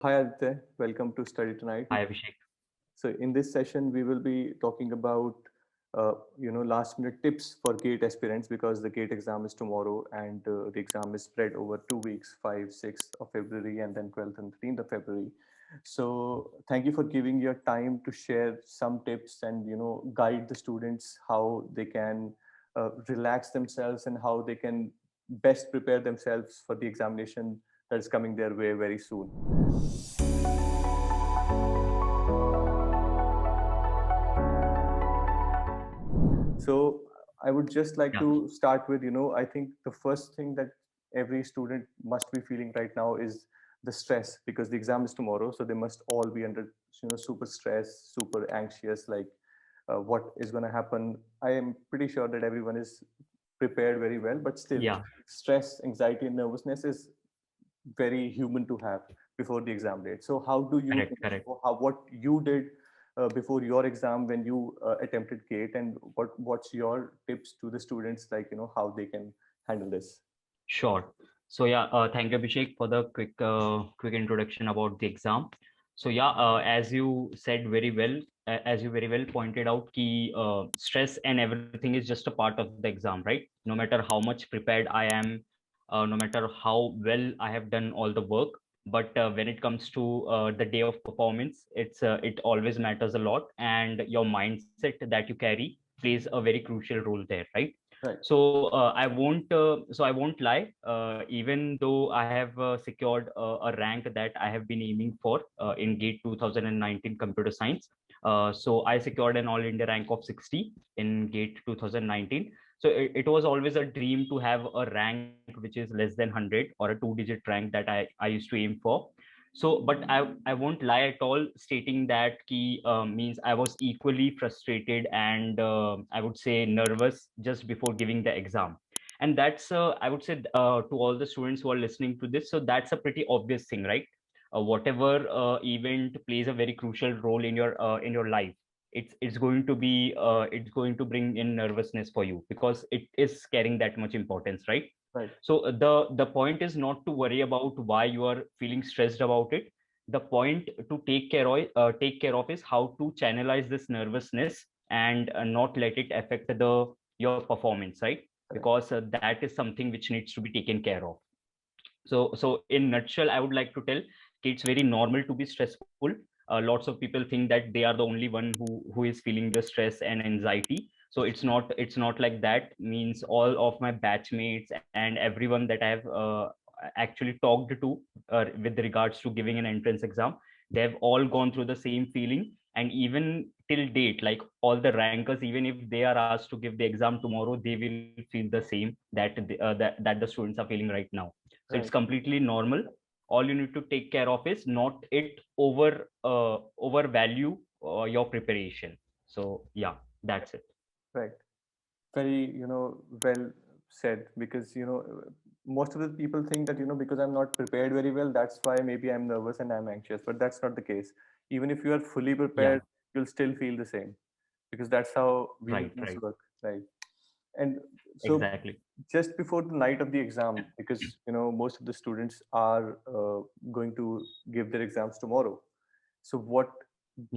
Hi Aditya, welcome to Study Tonight. Hi, Abhishek. So in this session, we will be talking about last minute tips for GATE aspirants because the GATE exam is tomorrow and the exam is spread over 2 weeks, 5, 6th of February and then 12th and 13th of February. So thank you for giving your time to share some tips and guide the students how they can relax themselves and how they can best prepare themselves for the examination that is coming their way very soon. So I would just like Yeah, to start with, I think the first thing that every student must be feeling right now is the stress because the exam is tomorrow. So they must all be under, super stress, super anxious, like what is going to happen. I am pretty sure that everyone is prepared very well, but still yeah, stress, anxiety, and nervousness is very human to have before the exam date. So how do you correct, correct. what you did before your exam when you attempted GATE, and what's your tips to the students, like how they can handle this? Sure. So yeah, thank you, Abhishek, for the quick introduction about the exam. So yeah, as you said very well, as you very well pointed out, key stress and everything is just a part of the exam, right? No matter how much prepared I am, no matter how well I have done all the work, but when it comes to the day of performance, it always matters a lot, and your mindset that you carry plays a very crucial role there, right? Right. So I won't lie. Even though I have secured a rank that I have been aiming for in GATE 2019 Computer Science, so I secured an All India rank of 60 in GATE 2019. So it was always a dream to have a rank which is less than 100 or a two-digit rank that I used to aim for. So, but I won't lie at all, stating that key means I was equally frustrated and I would say nervous just before giving the exam. And that's I would say to all the students who are listening to this. So that's a pretty obvious thing, right? Whatever event plays a very crucial role in your life, it's going to be it's going to bring in nervousness for you because it is carrying that much importance, right? Right. So the point is not to worry about why you are feeling stressed about it. The point to take care of is how to channelize this nervousness and not let it affect the your performance, right? Correct. Because that is something which needs to be taken care of. So in nutshell, I would like to tell it's very normal to be stressful. Lots of people think that they are the only one who is feeling the stress and anxiety. So it's not like that. Means all of my batchmates and everyone that I have actually talked to with regards to giving an entrance exam, they have all gone through the same feeling. And even till date, like all the rankers, even if they are asked to give the exam tomorrow, they will feel the same that the students are feeling right now. So it's Right. completely normal. All you need to take care of is not it overvalue your preparation. So yeah, that's it. Right. Very well said, because most of the people think that because I'm not prepared very well, that's why maybe I'm nervous and I'm anxious, but that's not the case. Even if you are fully Yeah, prepared, you'll still feel the same, because that's how we right, humans right, work, right? And so exactly. just before the night of the exam, because most of the students are going to give their exams tomorrow, so what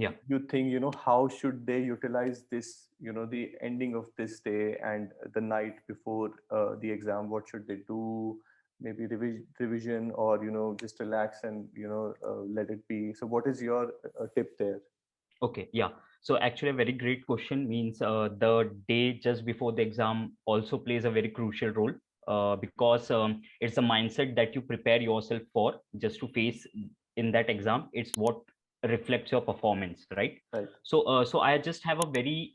Yeah. you think, how should they utilize this, the ending of this day and the night before the exam? What should they do? Maybe revision, or just relax and let it be. So what is your tip there? Okay, yeah. So actually, a very great question. Means the day just before the exam also plays a very crucial role because it's a mindset that you prepare yourself for just to face in that exam. It's what reflects your performance, right? Right. So I just have a very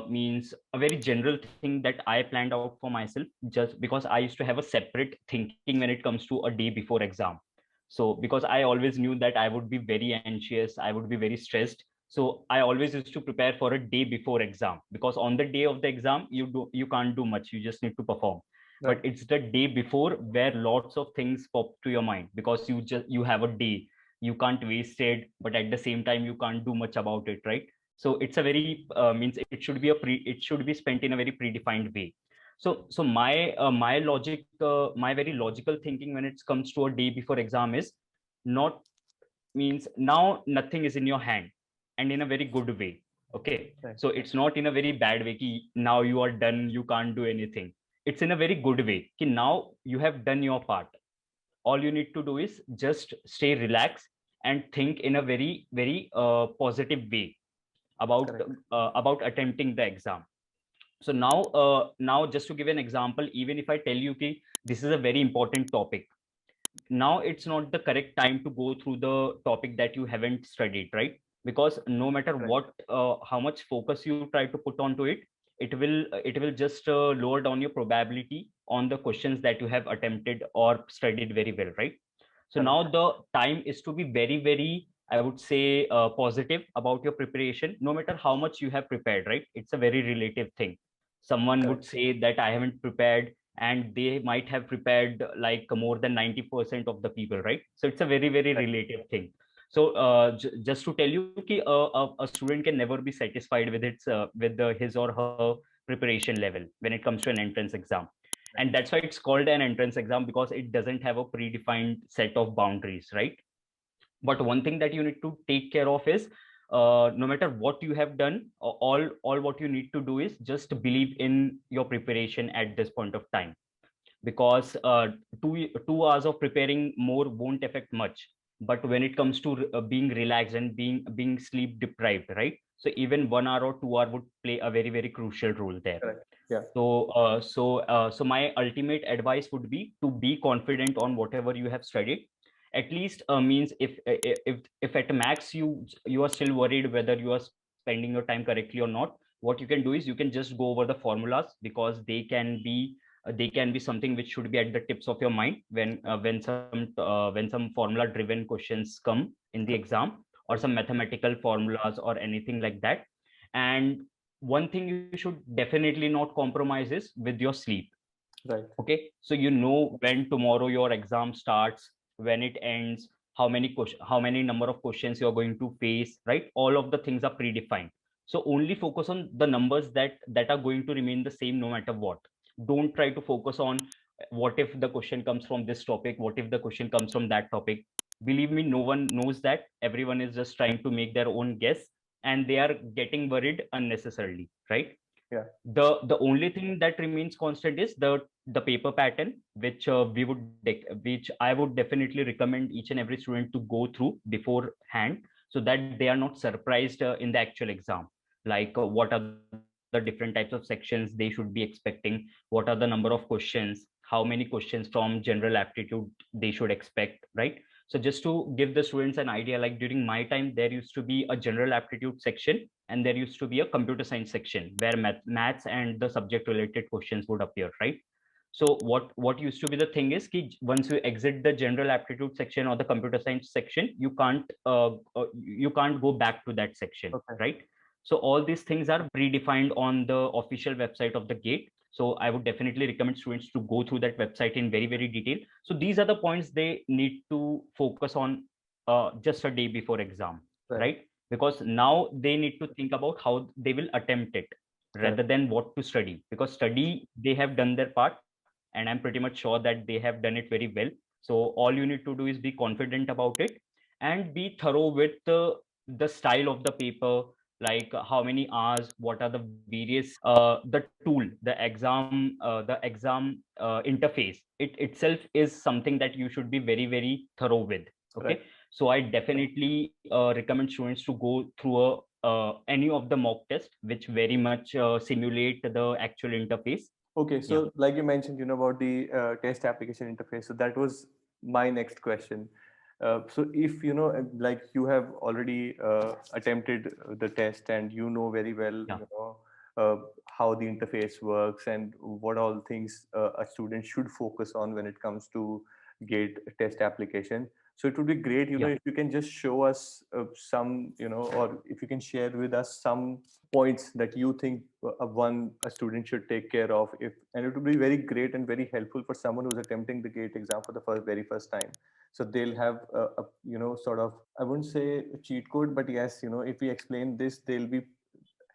means a very general thing that I planned out for myself, just because I used to have a separate thinking when it comes to a day before exam. So because I always knew that I would be very anxious, I would be very stressed, so I always used to prepare for a day before exam, because on the day of the exam you can't do much, you just need to perform. But Right. it's the day before where lots of things pop to your mind, because you have a day, you can't waste it, but at the same time you can't do much about it, right? So it's a very means it should be spent in a very predefined way. So my logic, my very logical thinking when it comes to a day before exam is not means now nothing is in your hand, and in a very good way. Okay, Right. so it's not in a very bad way ki now you are done, you can't do anything. It's in a very good way ki now you have done your part. All you need to do is just stay relaxed and think in a very positive way Correct. about attempting the exam. So now just to give an example, even if I tell you ki this is a very important topic, now it's not the correct time to go through the topic that you haven't studied, right? Because no matter Right. what how much focus you try to put onto it, it will just lower down your probability on the questions that you have attempted or studied very well, right? So now Correct. the time is to be very, I would say, positive about your preparation, no matter how much you have prepared, right? It's a very relative thing. Someone would Correct. say that I haven't prepared, and they might have prepared like more than 90% of the people, right? So it's a very Right. relative thing. So just to tell you ki, a student can never be satisfied with his or her preparation level when it comes to an entrance exam. And Right. that's why it's called an entrance exam, because it doesn't have a predefined set of boundaries, right? But one thing that you need to take care of is, no matter what you have done, all what you need to do is just believe in your preparation at this point of time. Because 2 hours of preparing more won't affect much, but when it comes to being relaxed and being sleep deprived, right? So even 1 hour or 2 hour would play a very crucial role there. Correct. Yeah. So my ultimate advice would be to be confident on whatever you have studied. At least means if at max you are still worried whether you are spending your time correctly or not, what you can do is you can just go over the formulas, because they can be something which should be at the tips of your mind when some formula driven questions come in the exam, or Right. some mathematical formulas or anything like that. And one thing you should definitely not compromise is with your sleep. Right. Okay, so you know when tomorrow your exam starts, when it ends, how many number of questions you are going to face, right? All of the things are predefined. So only focus on the numbers that are going to remain the same no matter what. Don't try to focus on what if the question comes from this topic, what if the question comes from that topic. Believe me, no one knows that. Everyone is just trying to make their own guess, and they are getting worried unnecessarily, right? Yeah. The only thing that remains constant is the paper pattern, which which I would definitely recommend each and every student to go through beforehand, so that they are not surprised in the actual exam. Like what are the different types of sections they should be expecting, what are the number of questions, how many questions from general aptitude they should expect, right? So just to give the students an idea, like during my time there used to be a general aptitude section, and there used to be a computer science section where maths and the subject related questions would appear, right? So what used to be the thing is ki once you exit the general aptitude section or the computer science section, you can't go back to that section, Okay. right? So all these things are predefined on the official website of the gate. So I would definitely recommend students to go through that website in very detail. So these are the points they need to focus on just a day before exam, Right. right? Because now they need to think about how they will attempt it Correct. rather than what to study. Because study, they have done their part, and I'm pretty much sure that they have done it very well. So all you need to do is be confident about it, and be thorough with the style of the paper, like how many hours, what are the various the tool, the exam interface, it itself is something that you should be very thorough with. Right. Okay, so I definitely recommend students to go through any of the mock test which very much simulate the actual interface. Okay, Yeah, so like you mentioned, about the test application interface. So that was my next question. So if like you have already attempted the test and you know very well, yeah, uh, how the interface works and what all things a student should focus on when it comes to GATE test application. So it would be great, yeah. if you can just show us some, or if you can share with us some points that you think a student should take care of, if and it would be very great and very helpful for someone who's attempting the gate exam for the very first time. So they'll have sort of, I wouldn't say a cheat code, but yes, if we explain this, they'll be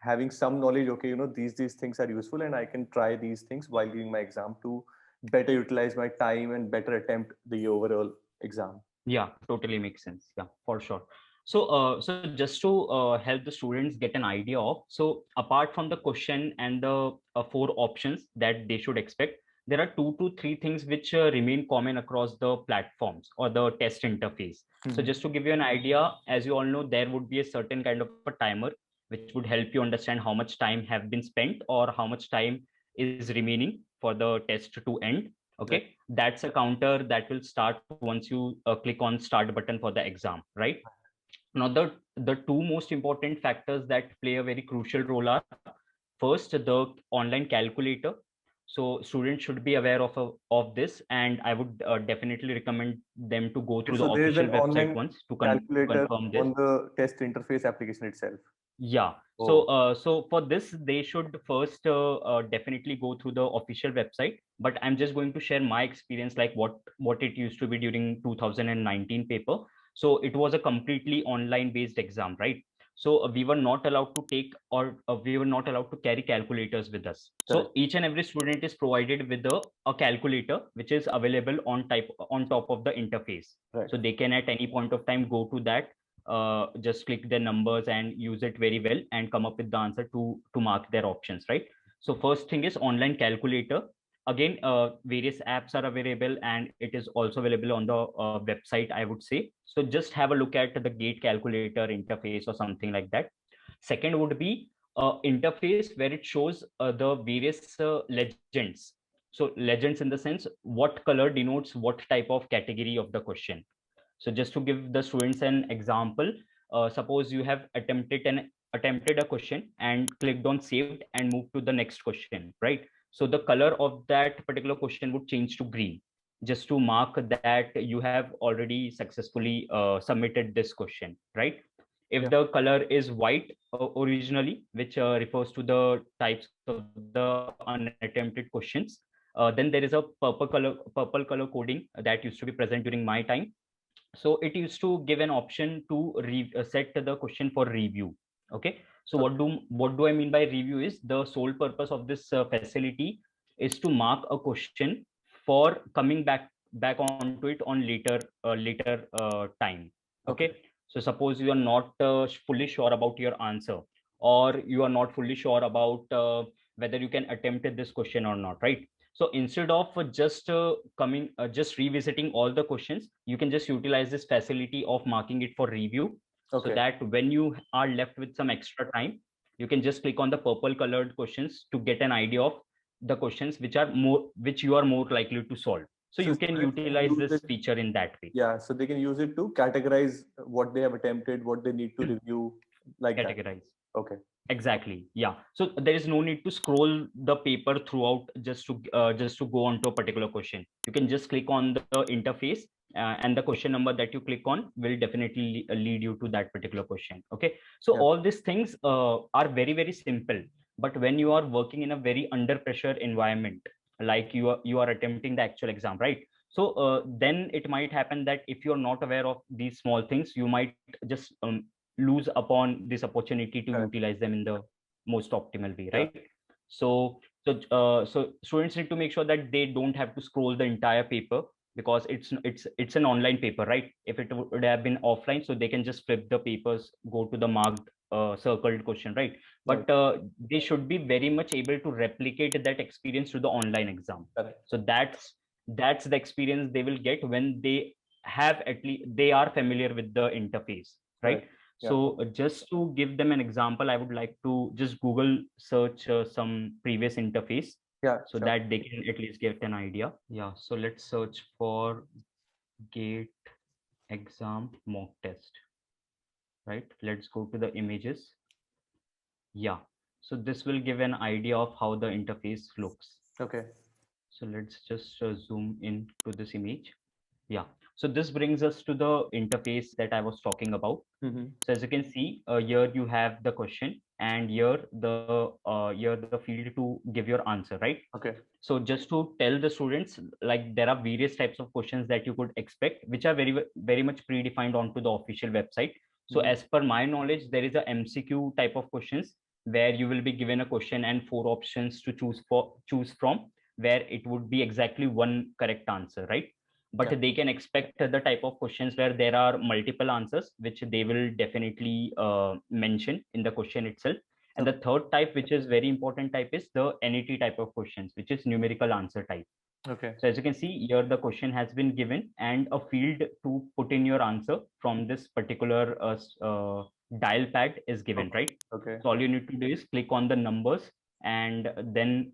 having some knowledge. Okay, these things are useful and I can try these things while doing my exam to better utilize my time and better attempt the overall exam. Yeah, totally makes sense. Yeah, for sure. So just to help the students get an idea of, so apart from the question and the four options that they should expect, there are 2 to 3 things which remain common across the platforms or the test interface. So Mhm. just to give you an idea, as you all know, there would be a certain kind of a timer which would help you understand how much time have been spent or how much time is remaining for the test to end. Right. Okay, that's a counter that will start once you click on start button for the exam, right? Now the two most important factors that play a very crucial role are, first, the online calculator. So students should be aware of this, and I would definitely recommend them to go Okay, through the so there is an official website online once to calculator confirm this. on the test interface application itself. Yeah. So, Oh, so for this, they should first definitely go through the official website. But I'm just going to share my experience, like what it used to be during 2019 paper. So it was a completely online based exam, right? So we were not allowed to take, or we were not allowed to carry calculators with us. So correct. each and every student is provided with a calculator, which is available on top of the interface. Right. So they can at any point of time go to that, just click their numbers and use it very well and come up with the answer to mark their options, right? So first thing is online calculator. Again, various apps are available and it is also available on the website, I would say. So just have a look at the gate calculator interface or something like that. Second would be interface where it shows the various legends. So legends in the sense what color denotes what type of category of the question. So just to give the students an example, suppose you have attempted a question and clicked on saved and moved to the next question, right? So the color of that particular question would change to green, just to mark that you have already successfully submitted this question, right? If Yeah. the color is white originally, which refers to the types of the unattempted questions, then there is a purple color coding that used to be present during my time. So it used to give an option to set the question for review. Okay, so Okay. what do I mean by review is the sole purpose of this facility is to mark a question for coming back onto it on later time. Okay, Okay. so suppose you are not fully sure about your answer, or you are not fully sure about whether you can attempt this question or not, right? So instead of just revisiting all the questions, you can just utilize this facility of marking it for review, so Okay. that when you are left with some extra time, you can just click on the purple colored questions to get an idea of the questions which you are more likely to solve. So So you can students can utilize use this it. feature in that way. Yeah. So they can use it to categorize what they have attempted, what they need to review, like that. Categorize. Okay. Exactly. Yeah. So there is no need to scroll the paper throughout just to go on to a particular question. You can just click on the interface, and the question number that you click on will definitely lead you to that particular question. Okay. So Yeah. all these things are very simple, but when you are working in a very under pressure environment, like you are attempting the actual exam, right? So then it might happen that if you are not aware of these small things, you might just lose upon this opportunity to Correct. utilize them in the most optimal way, Yeah. right? So students need to make sure that they don't have to scroll the entire paper, because it's an online paper, right? If it would have been offline, so they can just flip the papers, go to the marked circled question, right? Right. But they should be very much able to replicate that experience to the online exam. Correct. So that's the experience they will get when they have at least they are familiar with the interface, right? Correct. Yeah. So just to give them an example, I would like to just Google search some previous interface Yeah. so Sure. that they can at least get an idea. Yeah, so let's search for gate exam mock test, right? Let's go to the images. Yeah, so this will give an idea of how the interface looks. Okay. So let's just zoom in to this image. Yeah, so this brings us to the interface that I was talking about. Mm-hmm. So as you can see, here you have the question, and here the field to give your answer, right? Okay. So just to tell the students, like there are various types of questions that you could expect, which are very much predefined onto the official website. So Mm-hmm. as per my knowledge, there is a MCQ type of questions where you will be given a question and four options to choose from, where it would be exactly one correct answer, right? but they can expect the type of questions where there are multiple answers, which they will definitely mention in the question itself. And the third type, which is very important type, is the NET type of questions, which is numerical answer type. Okay. So as you can see here, the question has been given and a field to put in your answer from this particular dial pad is given, right? Okay. So all you need to do is click on the numbers and then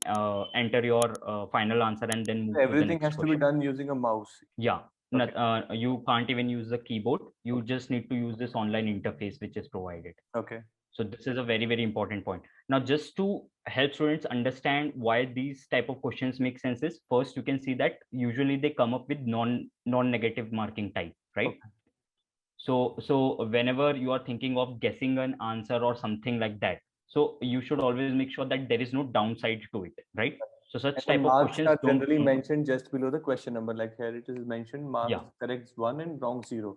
enter your final answer and then move to the Everything next has to be question. done using a mouse. Yeah. Okay. You can't even use the keyboard. You just need to use this online interface which is provided. Okay. So this is a very, very important point. Now, just to help students understand why these type of questions make sense is, first you can see that usually they come up with non-negative marking type, right? Okay. So whenever you are thinking of guessing an answer or something like that, so you should always make sure that there is no downside to it, right? So And such the type of marks questions are don't generally come up. mentioned just below the question number. Like here it is mentioned, marks Yeah. correct 1 and wrong 0.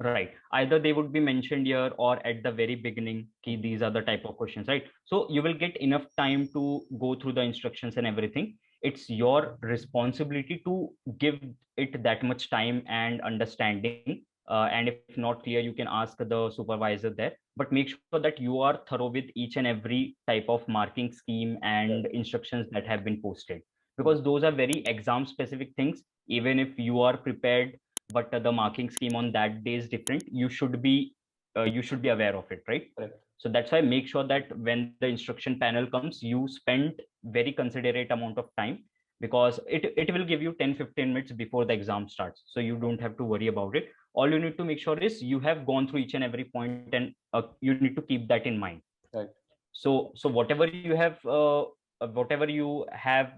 Right. Either they would be mentioned here or at the very beginning, key these are the type of questions, right? So you will get enough time to go through the instructions and everything. It's your responsibility to give it that much time and understanding. And if not clear, you can ask the supervisor there. But make sure that you are thorough with each and every type of marking scheme and instructions that have been posted, because those are very exam specific things. Even if you are prepared but the marking scheme on that day is different, you should be aware of it, right? Correct. So that's why make sure that when the instruction panel comes, you spend very considerate amount of time, because it will give you 10-15 minutes before the exam starts, so you don't have to worry about it. All you need to make sure is you have gone through each and every point, and you need to keep that in mind. Right. So whatever you have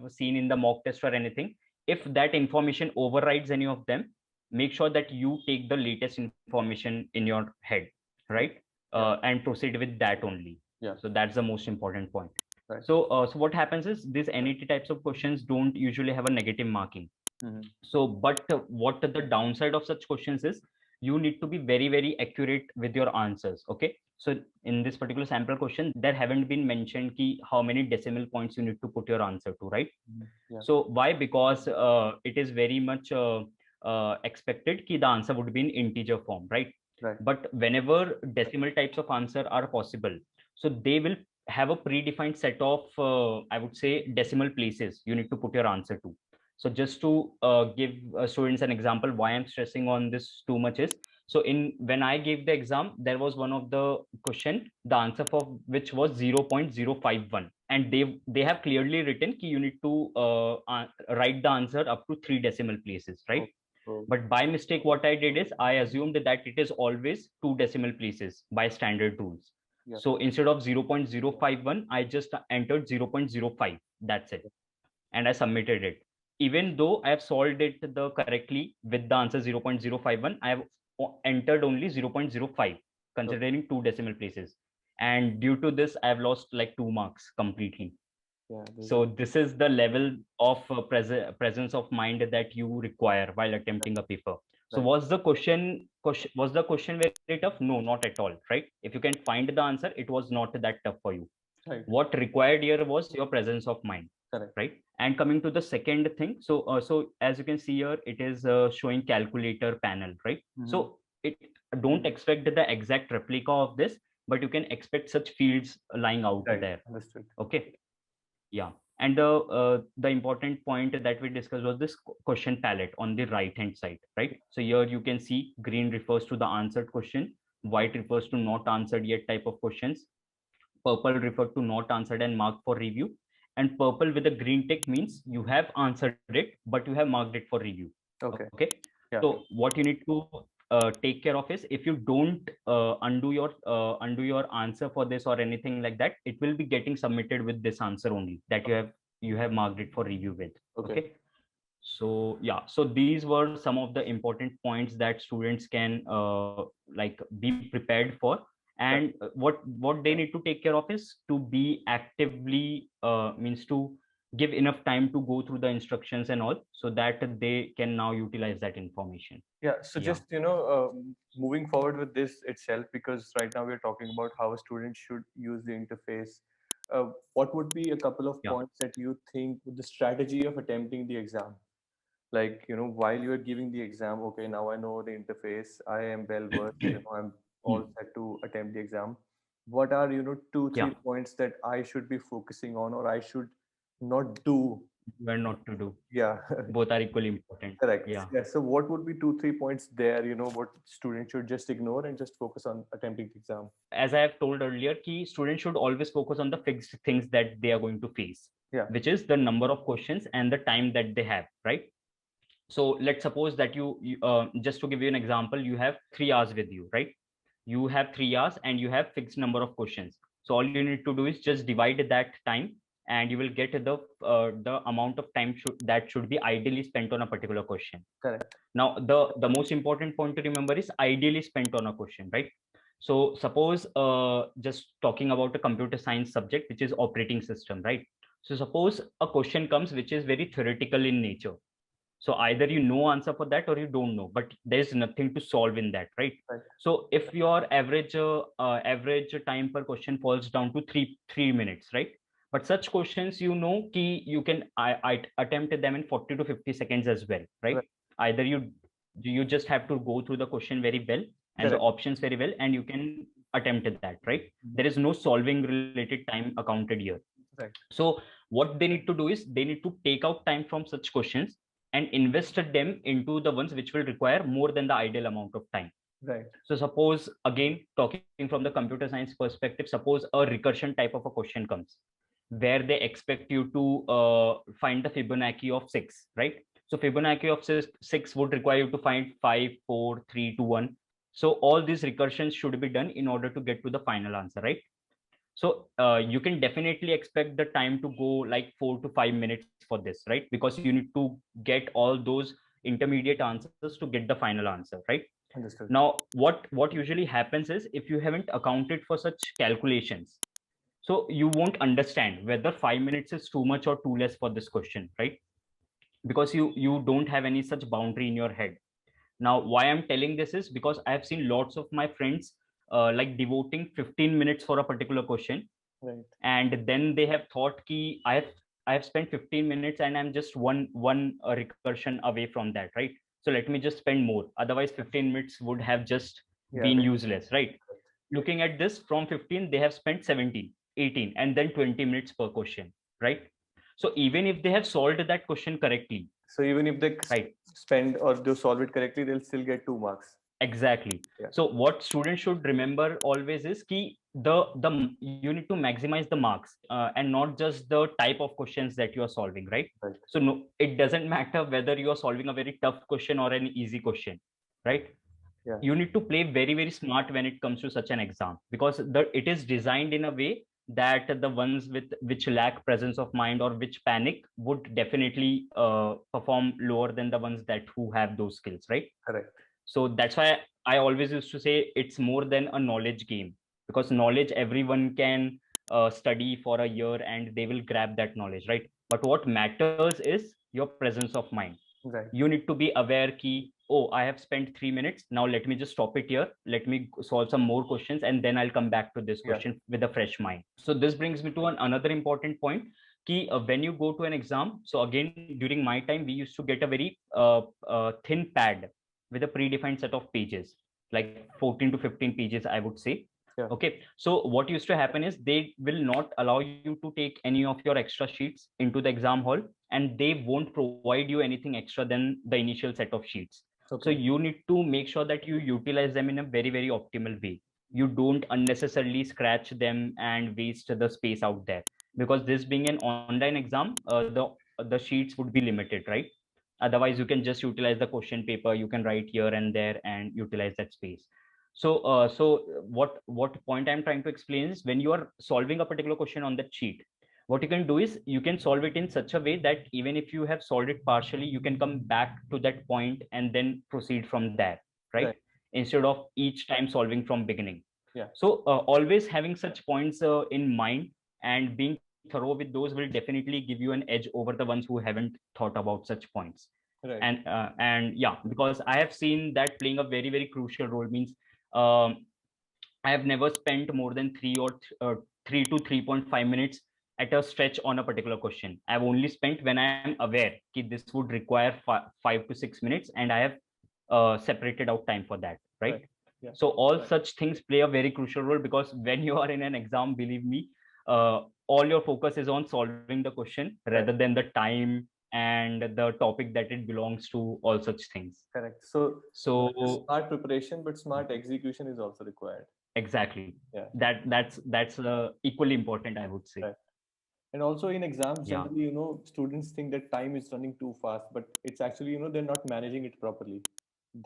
seen in the mock test or anything, if that information overrides any of them, make sure that you take the latest information in your head, right? And proceed with that only. Yeah. So that's the most important point. Right. So what happens is these NET types of questions don't usually have a negative marking. So, but what the downside of such questions is, you need to be very, very accurate with your answers. Okay. So in this particular sample question, there haven't been mentioned ki how many decimal points you need to put your answer to, right? Yeah. So why? Because it is very much expected ki the answer would be in integer form, right? Right. But whenever decimal types of answer are possible, so they will have a predefined set of, I would say, decimal places you need to put your answer to. So just to give students an example, why I'm stressing on this too much is, so in when I gave the exam, there was one of the question, the answer for which was 0.051, and they have clearly written ki you need to write the answer up to 3 decimal places, right? But by mistake, what I did is I assumed that it is always 2 decimal places by standard rules. Yeah. So instead of 0.051, I just entered 0.05. That's it. And I submitted it. Even though I have solved it the correctly with the answer 0.051, I have entered only 0.05, considering 2 decimal places. And due to this, I have lost like 2 marks completely. Yeah, So this is the level of presence of mind that you require while attempting a paper. So right. was the question very tough? No, not at all, right? If you can find the answer, it was not that tough for you. Right. What required here was your presence of mind. Correct. Right? And coming to the second thing, so as you can see here, it is showing calculator panel, right? So it don't expect the exact replica of this, but you can expect such fields lying out there. Understood. Okay. Yeah. And the important point that we discussed was this question palette on the right hand side, right? So here you can see green refers to the answered question, white refers to not answered yet type of questions, purple referred to not answered and marked for review, and purple with a green tick means you have answered it but you have marked it for review. Okay. Yeah. So what you need to take care of is, if you don't undo your answer for this or anything like that, it will be getting submitted with this answer only that you have marked it for review with. Okay. So yeah, so these were some of the important points that students can like be prepared for. And what they need to take care of is to be actively means to give enough time to go through the instructions and all, so that they can now utilize that information. Yeah. So just moving forward with this itself, because right now we're talking about how a student should use the interface. What would be a couple of points that you think with the strategy of attempting the exam? like, while you are giving the exam, okay, now I know the interface, I am well versed, I'm all Hmm. set to attempt the exam. What are, two, Yeah, three points that I should be focusing on, or I should not do? where not to do. Yeah. Both are equally important. Correct. Yeah. Yeah. So what would be two, 3 points there, what students should just ignore and just focus on attempting the exam? As I have told earlier, key students should always focus on the fixed things that they are going to face, Yeah. which is the number of questions and the time that they have, right? So let's suppose that just to give you an example, you have 3 hours with you, right? You have 3 hours and you have fixed number of questions. So all you need to do is just divide that time, and you will get the amount of time that should be ideally spent on a particular question. Correct. Now the most important point to remember is ideally spent on a question, right? So suppose, just talking about a computer science subject, which is operating system, right? So suppose a question comes which is very theoretical in nature. So either you know answer for that or you don't know, but there's nothing to solve in that, right? Right. So if your average time per question falls down to three minutes, right? But such questions, you can I attempt them in 40 to 50 seconds as well, right? Right. Either you just have to go through the question very well and the Correct. options very well, and you can attempt that, right? There is no solving related time accounted here. Right. So what they need to do is they need to take out time from such questions and invest them into the ones which will require more than the ideal amount of time. Right. So suppose, again, talking from the computer science perspective, suppose a recursion type of a question comes where they expect you to find the Fibonacci of 6, right? So Fibonacci of 6 would require you to find 5, 4, 3, 2, 1. So all these recursions should be done in order to get to the final answer, right? So you can definitely expect the time to go like 4 to 5 minutes for this, right? Because you need to get all those intermediate answers to get the final answer, right? Understood. Now, what usually happens is if you haven't accounted for such calculations, so you won't understand whether 5 minutes is too much or too less for this question, right? Because you don't have any such boundary in your head. Now, why I'm telling this is because I have seen lots of my friends like devoting 15 minutes for a particular question, Right. and then they have thought ki I have spent 15 minutes and I'm just one recursion away from that, right? So let me just spend more. Otherwise, 15 minutes would have just Yeah. been Right. useless, right? Looking at this from 15, they have spent 17, 18, and then 20 minutes per question, right? So even if they have solved that question correctly, So even if they right? spend or they solve it correctly, they'll still get 2 marks. Exactly. Yeah. So what students should remember always is key the you need to maximize the marks, and not just the type of questions that you are solving, right? Right. So no, it doesn't matter whether you are solving a very tough question or an easy question, right? Yeah. You need to play very very smart when it comes to such an exam, because it is designed in a way that the ones with which lack presence of mind or which panic would definitely perform lower than the ones that who have those skills, right? Correct. So that's why I always used to say it's more than a knowledge game, because knowledge everyone can study for a year and they will grab that knowledge, right? But what matters is your presence of mind. Right. You need to be aware key, oh, I have spent 3 minutes. Now let me just stop it here. Let me solve some more questions and then I'll come back to this Yeah. question with a fresh mind. So this brings me to another important point. Key, when you go to an exam, so again, during my time, we used to get a very thin pad with a predefined set of pages, like 14 to 15 pages, I would say. Yeah. Okay. So what used to happen is they will not allow you to take any of your extra sheets into the exam hall, and they won't provide you anything extra than the initial set of sheets. So Okay. you need to make sure that you utilize them in a very, very optimal way. You don't unnecessarily scratch them and waste the space out there, because this being an online exam, the sheets would be limited, right? Otherwise you can just utilize the question paper, you can write here and there and utilize that space. So what point I'm trying to explain is, when you are solving a particular question on that sheet, what you can do is you can solve it in such a way that even if you have solved it partially, you can come back to that point and then proceed from there, Right. right? Instead of each time solving from beginning. Yeah. So always having such points in mind and being thorough with those will definitely give you an edge over the ones who haven't thought about such points. Right. And yeah, because I have seen that playing a very very crucial role. Means um, I have never spent more than 3 to 3.5 minutes at a stretch on a particular question. I've only spent when I am aware that this would require 5 to 6 minutes, and I have separated out time for that, right? Right. Yeah. So all such things play a very crucial role, because when you are in an exam, believe me, all your focus is on solving the question rather Right. than the time and the topic that it belongs to, all such things. Correct. So not just So smart preparation, but smart execution is also required. exactly, Yeah. that's equally important, I would say. Right. And also in exams, Yeah, generally, students think that time is running too fast, but it's actually, they're not managing it properly.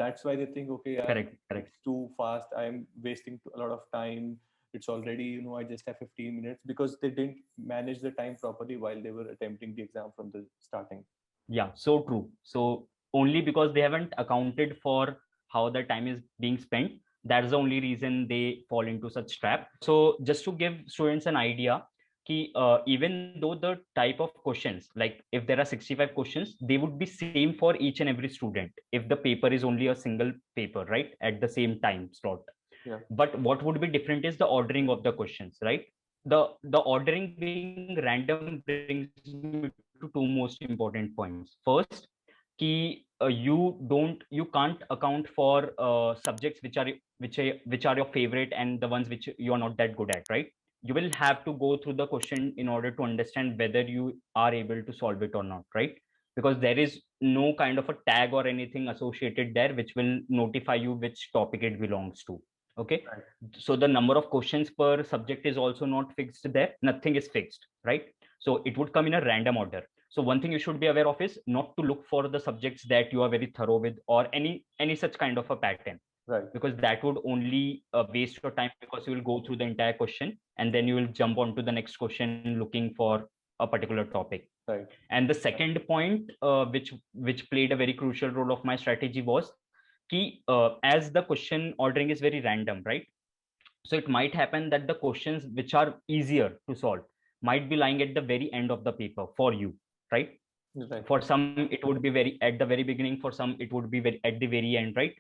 That's why they think, okay, yeah, correct, correct. it's too fast. I'm wasting a lot of time. It's already, I just have 15 minutes because they didn't manage the time properly while they were attempting the exam from the starting. Yeah, so true. So only because they haven't accounted for how the time is being spent, that's the only reason they fall into such trap. So just to give students an idea, even though the type of questions, like if there are 65 questions, they would be same for each and every student if the paper is only a single paper, right, at the same time slot. Yeah. But what would be different is the ordering of the questions, right? The ordering being random brings me to two most important points. First, you can't account for subjects which are your favorite and the ones which you are not that good at, right? You will have to go through the question in order to understand whether you are able to solve it or not, right? Because there is no kind of a tag or anything associated there which will notify you which topic it belongs to. Okay, Right. so the number of questions per subject is also not fixed there. Nothing is fixed, right? So it would come in a random order. So one thing you should be aware of is not to look for the subjects that you are very thorough with, or any such kind of a pattern, Right. because that would only waste your time, because you will go through the entire question and then you will jump onto the next question looking for a particular topic. Right. And the second point, which played a very crucial role of my strategy, was as the question ordering is very random, right? So it might happen that the questions which are easier to solve might be lying at the very end of the paper for you, right? Right. For some it would be very at the very beginning, for some it would be very at the very end, right?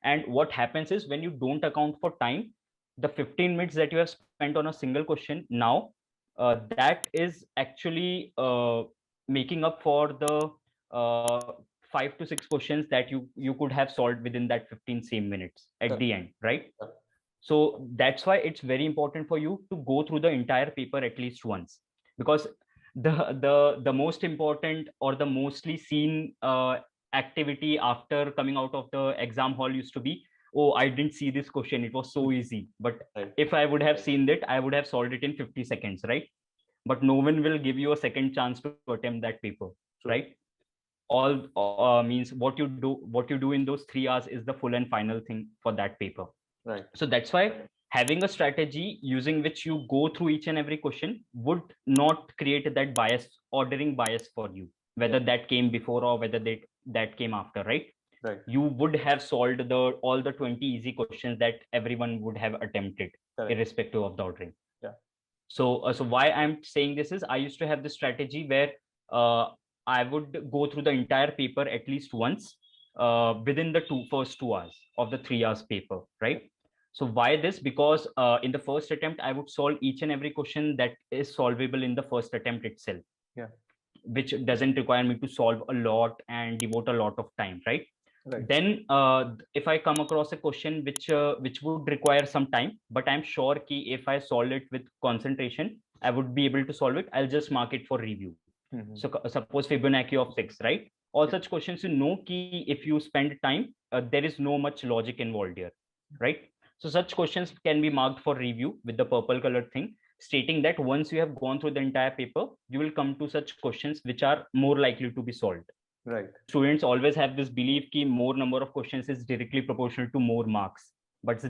And what happens is, when you don't account for time, the 15 minutes that you have spent on a single question now, that is actually making up for the 5 to 6 questions that you could have solved within that 15 same minutes at Correct. the end, right? Yeah. So that's why it's very important for you to go through the entire paper at least once, because the most important or the mostly seen activity after coming out of the exam hall used to be, oh, I didn't see this question, it was so easy. But Right. if I would have seen it, I would have solved it in 50 seconds, right? But no one will give you a second chance to attempt that paper, True. right? All means what you do in those 3 hours is the full and final thing for that paper. Right. So that's why having a strategy using which you go through each and every question would not create that bias, ordering bias for you, Yeah. whether that came before or whether that came after, right? Right. You would have solved all the 20 easy questions that everyone would have attempted, Correct. irrespective of the ordering. Yeah. So why I'm saying this is, I used to have this strategy where uh, I would go through the entire paper at least once within the first 2 hours of the 3 hours paper, right? So why this? Because in the first attempt, I would solve each and every question that is solvable in the first attempt itself, Yeah. which doesn't require me to solve a lot and devote a lot of time, right? Right. Then if I come across a question which would require some time, but I'm sure ki if I solve it with concentration, I would be able to solve it, I'll just mark it for review. Mm-hmm. So suppose Fibonacci of 6, right? All Yeah. such questions, you know ki if you spend time, there is no much logic involved here, right? So such questions can be marked for review with the purple colored thing, stating that once you have gone through the entire paper, you will come to such questions which are more likely to be solved. Right. Students always have this belief ki more number of questions is directly proportional to more marks, but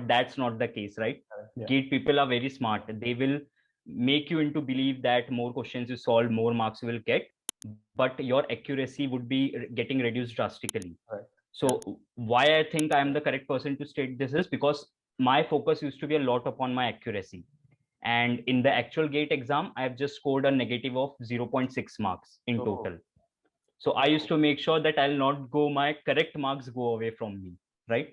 that's not the case, right? Yeah. Gate people are very smart. They will make you into believe that more questions you solve, more marks you will get, but your accuracy would be getting reduced drastically. Right. So Yeah. why I think I am the correct person to state this is because my focus used to be a lot upon my accuracy, and in the actual gate exam I have just scored a negative of 0.6 marks in Oh. total. So I used to make sure that I'll not go, my correct marks go away from me, right?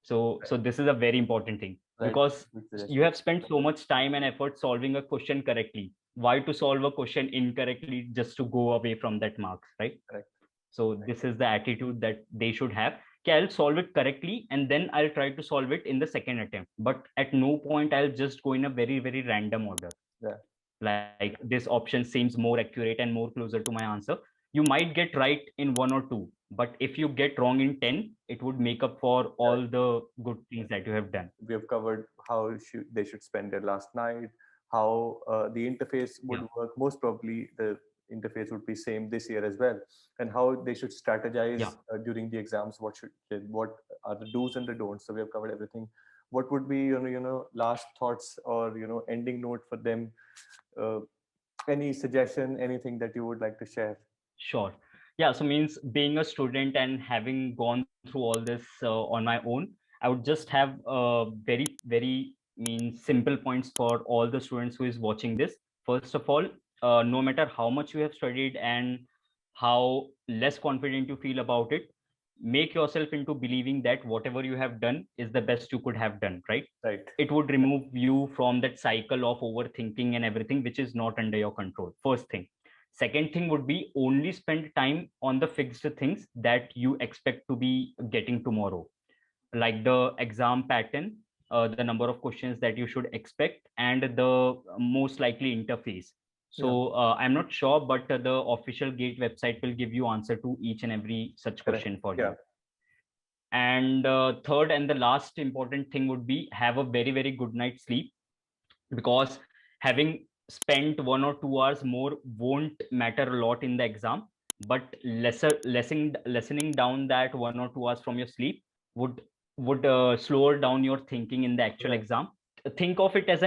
So this is a very important thing, Right. because Good you suggestion. have spent so much time and effort solving a question correctly. Why to solve a question incorrectly just to go away from that marks, right? Correct. So this is the attitude that they should have. Okay, I'll solve it correctly and then I'll try to solve it in the second attempt. But at no point I'll just go in a very, very random order. Yeah. Like this option seems more accurate and more closer to my answer. You might get right in one or two, but if you get wrong in 10, it would make up for all the good things that you have done. We have covered how they should spend their last night, how the interface would Yeah. work. Most probably, the interface would be same this year as well, and how they should strategize Yeah. during the exams. What are the do's and the don'ts? So we have covered everything. What would be last thoughts or ending note for them? Uh, any suggestion, anything that you would like to share? Sure. Yeah. So means being a student and having gone through all this on my own, I would just have very, very simple points for all the students who is watching this. First of all, no matter how much you have studied and how less confident you feel about it, make yourself into believing that whatever you have done is the best you could have done, right? Right. It would remove you from that cycle of overthinking and everything, which is not under your control. First thing. Second thing would be only spend time on the fixed things that you expect to be getting tomorrow, like the exam pattern, the number of questions that you should expect, and the most likely interface. Yeah. So I'm not sure, but the official Gate website will give you answer to each and every such Correct. question for Yeah. you. And third and the last important thing would be have a very, very good night's sleep, because having spent 1 or 2 hours more won't matter a lot in the exam, but lessening down that 1 or 2 hours from your sleep would slow down your thinking in the actual Right. exam. Think of it as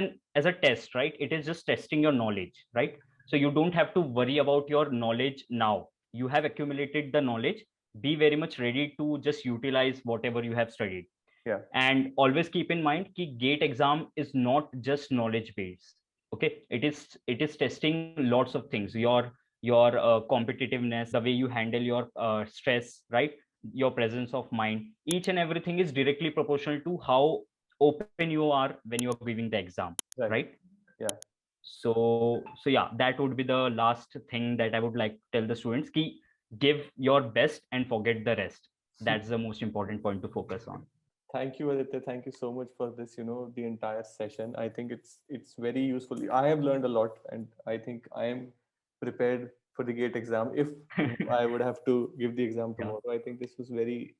a test, right? It is just testing your knowledge, right? So you don't have to worry about your knowledge now. You have accumulated the knowledge. Be very much ready to just utilize whatever you have studied. Yeah. And always keep in mind that gate exam is not just knowledge based. Okay, it is testing lots of things, your competitiveness, the way you handle your stress, right? Your presence of mind, each and everything is directly proportional to how open you are when you are giving the exam, Right. right? Yeah. So yeah, that would be the last thing that I would like to tell the students, ki give your best and forget the rest. That's the most important point to focus on. Thank you, Aditya. Thank you so much for this, the entire session. I think it's very useful. I have learned a lot, and I think I am prepared for the GATE exam. If I would have to give the exam Yeah. tomorrow, I think this was very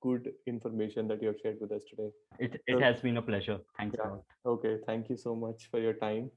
good information that you have shared with us today. Yeah, it So, has been a pleasure. Thanks a yeah. lot. Okay. Thank you so much for your time.